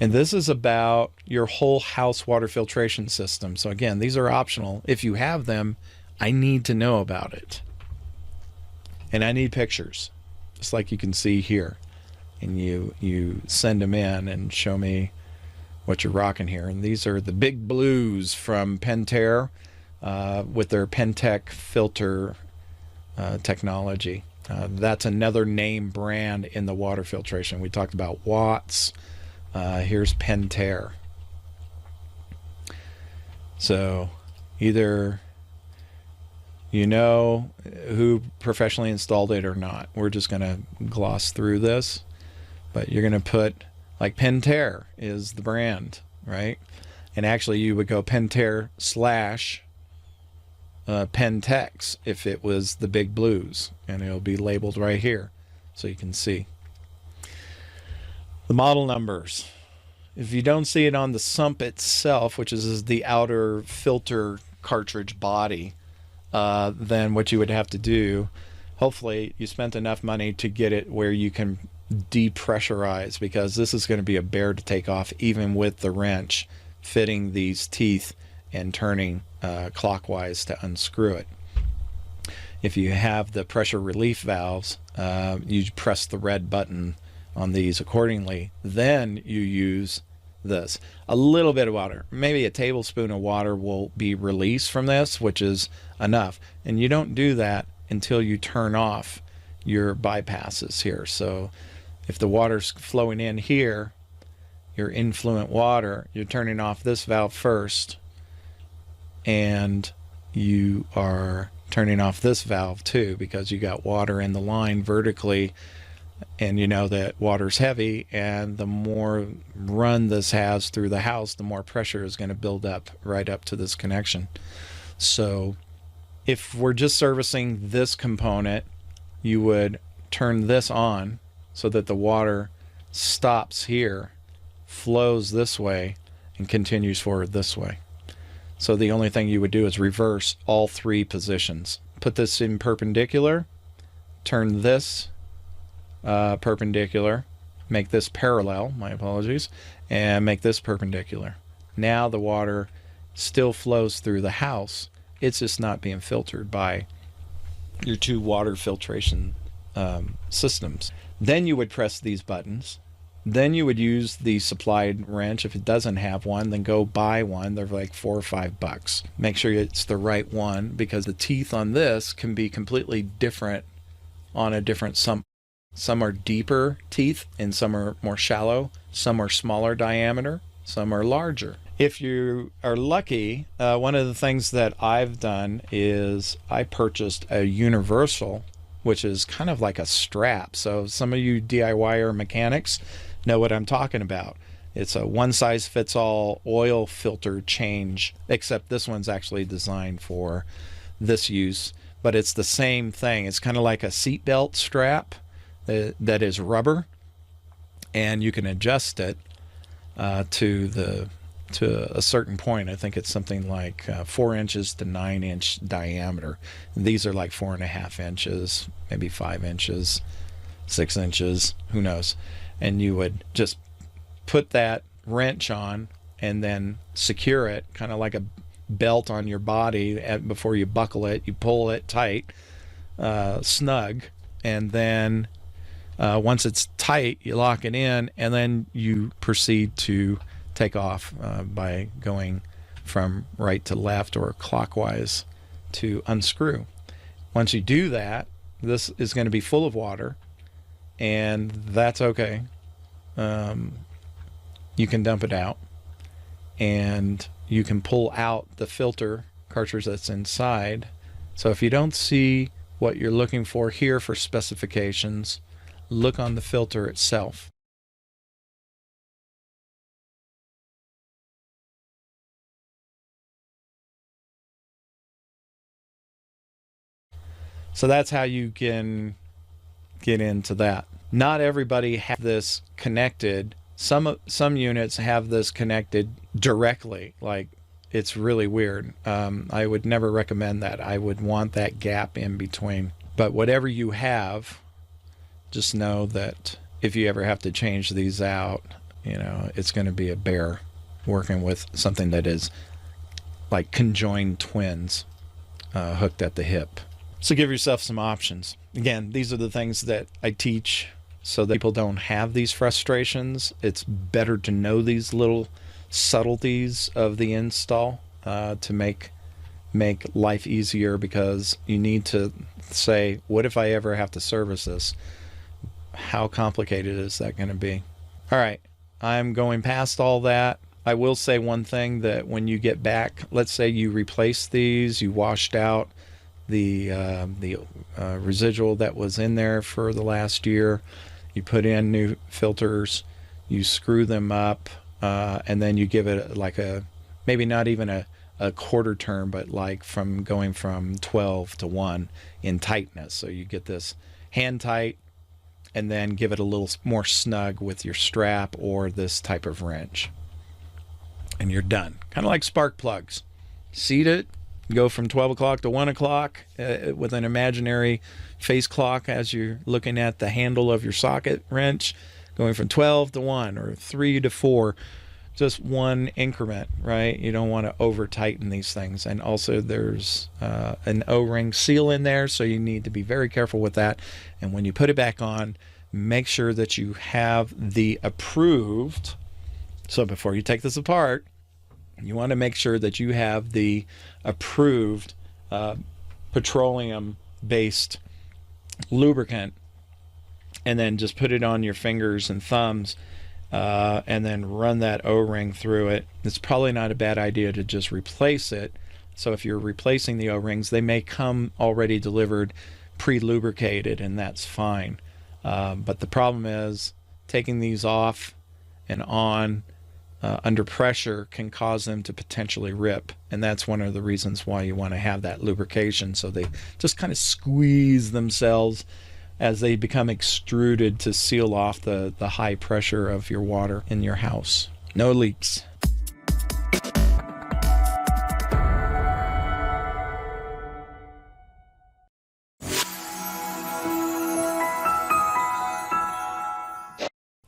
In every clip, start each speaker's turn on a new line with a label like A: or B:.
A: And this is about your whole house water filtration system. So again, these are optional. If you have them, I need to know about it. And I need pictures, just like you can see here. And you send them in and show me what you're rocking here. And these are the big blues from Pentair with their Pentec filter technology. That's another name brand in the water filtration. We talked about Watts. Here's Pentair. So either you know who professionally installed it or not. We're just going to gloss through this. But you're going to put, like, Pentair is the brand, right? And actually you would go Pentair / Pentex if it was the big blues. And it'll be labeled right here so you can see. The model numbers. If you don't see it on the sump itself, which is the outer filter cartridge body, then what you would have to do, hopefully you spent enough money to get it where you can depressurize, because this is going to be a bear to take off even with the wrench fitting these teeth and turning clockwise to unscrew it. If you have the pressure relief valves, you press the red button on these accordingly. Then you use this. A little bit of water, maybe a tablespoon of water, will be released from this, which is enough. And you don't do that until you turn off your bypasses here. So if the water's flowing in here, your influent water, you're turning off this valve first, and you are turning off this valve too, because you got water in the line vertically, and you know that water's heavy, and the more run this has through the house, the more pressure is going to build up right up to this connection. So if we're just servicing this component, you would turn this on so that the water stops here, flows this way, and continues forward this way. So the only thing you would do is reverse all three positions. Put this in perpendicular, turn this perpendicular, make this parallel, my apologies, and make this perpendicular. Now the water still flows through the house. It's just not being filtered by your two water filtration systems. Then you would press these buttons. Then you would use the supplied wrench. If it doesn't have one, then go buy one. They're like $4 or $5. Make sure it's the right one, because the teeth on this can be completely different on a different sump. Some are deeper teeth and some are more shallow. Some are smaller diameter, some are larger. If you are lucky, one of the things that I've done is I purchased a universal, which is kind of like a strap. So some of you DIYer mechanics know what I'm talking about. It's a one-size-fits-all oil filter change, except this one's actually designed for this use, but it's the same thing. It's kind of like a seatbelt strap that is rubber, and you can adjust it to a certain point. I think it's something like 4 inches to 9 inch diameter. And these are like 4.5 inches, maybe 5 inches, 6 inches, who knows. And you would just put that wrench on and then secure it, kind of like a belt on your body. Before you buckle it, you pull it tight, snug, and then once it's tight, you lock it in, and then you proceed to take off by going from right to left or clockwise to unscrew. Once you do that, this is going to be full of water, and that's okay. You can dump it out, and you can pull out the filter cartridge that's inside. So if you don't see what you're looking for here for specifications, look on the filter itself. So that's how you can get into that. Not everybody has this connected. Some units have this connected directly. Like, it's really weird. I would never recommend that. I would want that gap in between. But whatever you have, just know that if you ever have to change these out, you know, it's going to be a bear working with something that is like conjoined twins hooked at the hip. So give yourself some options. Again, these are the things that I teach so that people don't have these frustrations. It's better to know these little subtleties of the install to make life easier, because you need to say, what if I ever have to service this? How complicated is that going to be? All right, I'm going past all that. I will say one thing, that when you get back, let's say you replace these, you washed out the residual that was in there for the last year, you put in new filters, you screw them up, and then you give it like maybe not even a quarter turn, but like going from 12 to 1 in tightness. So you get this hand tight, and then give it a little more snug with your strap or this type of wrench, and you're done. Kind of like spark plugs. Seat it, go from 12 o'clock to 1 o'clock with an imaginary face clock as you're looking at the handle of your socket wrench, going from 12 to 1 or 3 to 4, just one increment, right? You don't want to over tighten these things. And also there's an O-ring seal in there, so you need to be very careful with that. And when you put it back on, make sure that you have the approved. So before you take this apart, you want to make sure that you have the approved petroleum-based lubricant, and then just put it on your fingers and thumbs, and then run that O-ring through it. It's probably not a bad idea to just replace it. So if you're replacing the O-rings, they may come already delivered pre-lubricated, and that's fine. But the problem is taking these off and on under pressure can cause them to potentially rip, and that's one of the reasons why you want to have that lubrication, so they just kind of squeeze themselves as they become extruded to seal off the high pressure of your water in your house. No leaks.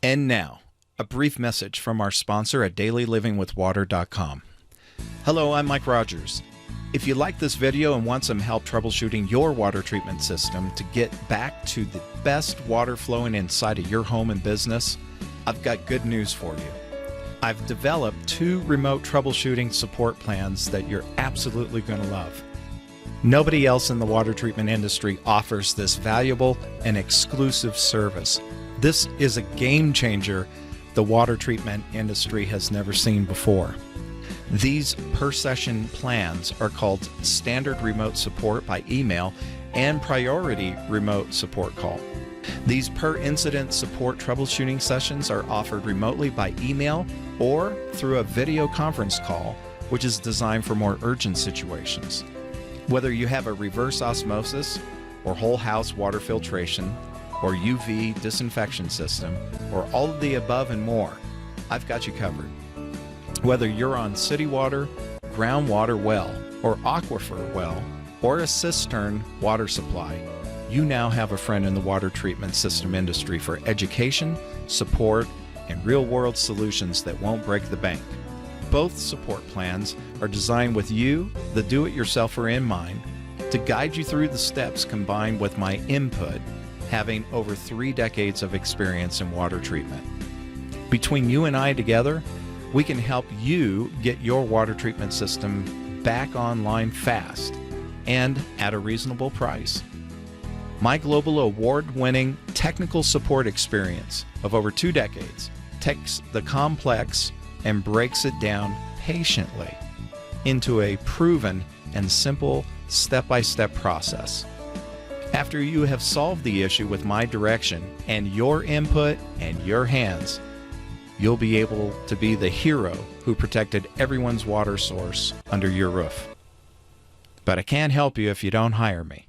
A: And now, a brief message from our sponsor at dailylivingwithwater.com. Hello, I'm Mike Rogers. If you like this video and want some help troubleshooting your water treatment system to get back to the best water flowing inside of your home and business, I've got good news for you. I've developed 2 remote troubleshooting support plans that you're absolutely going to love. Nobody else in the water treatment industry offers this valuable and exclusive service. This is a game changer the water treatment industry has never seen before. These per-session plans are called Standard Remote Support by email and Priority Remote Support call. These per-incident support troubleshooting sessions are offered remotely by email or through a video conference call, which is designed for more urgent situations. Whether you have a reverse osmosis or whole house water filtration or UV disinfection system, or all of the above and more, I've got you covered. Whether you're on city water, groundwater well, or aquifer well, or a cistern water supply, you now have a friend in the water treatment system industry for education, support, and real-world solutions that won't break the bank. Both support plans are designed with you, the do-it-yourselfer, in mind, to guide you through the steps combined with my input, having over 3 decades of experience in water treatment. Between you and I together, we can help you get your water treatment system back online fast and at a reasonable price. My global award-winning technical support experience of over 2 decades takes the complex and breaks it down patiently into a proven and simple step-by-step process. After you have solved the issue with my direction and your input and your hands, you'll be able to be the hero who protected everyone's water source under your roof. But I can't help you if you don't hire me.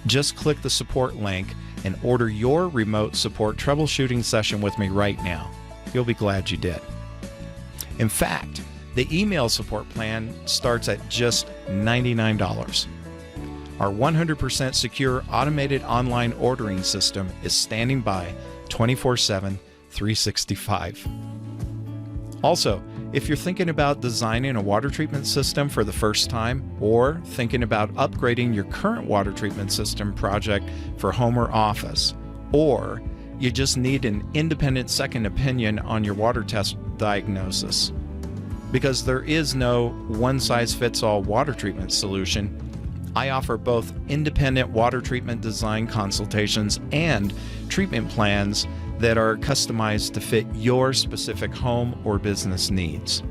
A: Just click the support link and order your remote support troubleshooting session with me right now. You'll be glad you did. In fact, the email support plan starts at just $99. Our 100% secure automated online ordering system is standing by 24/7, 365. Also, if you're thinking about designing a water treatment system for the first time, or thinking about upgrading your current water treatment system project for home or office, or you just need an independent second opinion on your water test diagnosis, because there is no one-size-fits-all water treatment solution, I offer both independent water treatment design consultations and treatment plans that are customized to fit your specific home or business needs.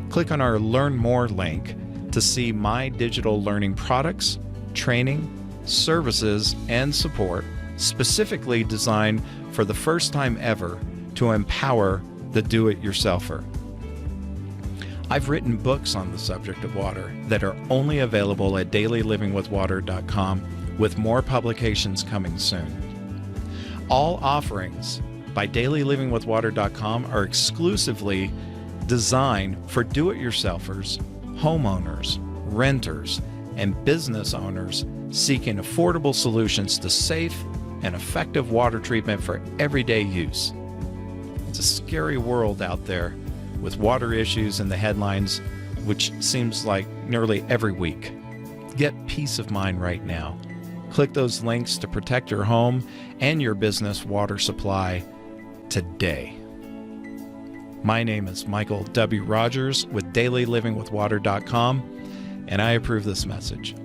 A: Click on our Learn More link to see my digital learning products, training, services, and support specifically designed for the first time ever to empower the do-it-yourselfer. I've written books on the subject of water that are only available at dailylivingwithwater.com, with more publications coming soon. All offerings by dailylivingwithwater.com are exclusively designed for do-it-yourselfers, homeowners, renters, and business owners seeking affordable solutions to safe and effective water treatment for everyday use. It's a scary world out there with water issues in the headlines, which seems like nearly every week. Get peace of mind right now. Click those links to protect your home and your business water supply today. My name is Michael W. Rogers with dailylivingwithwater.com, and I approve this message.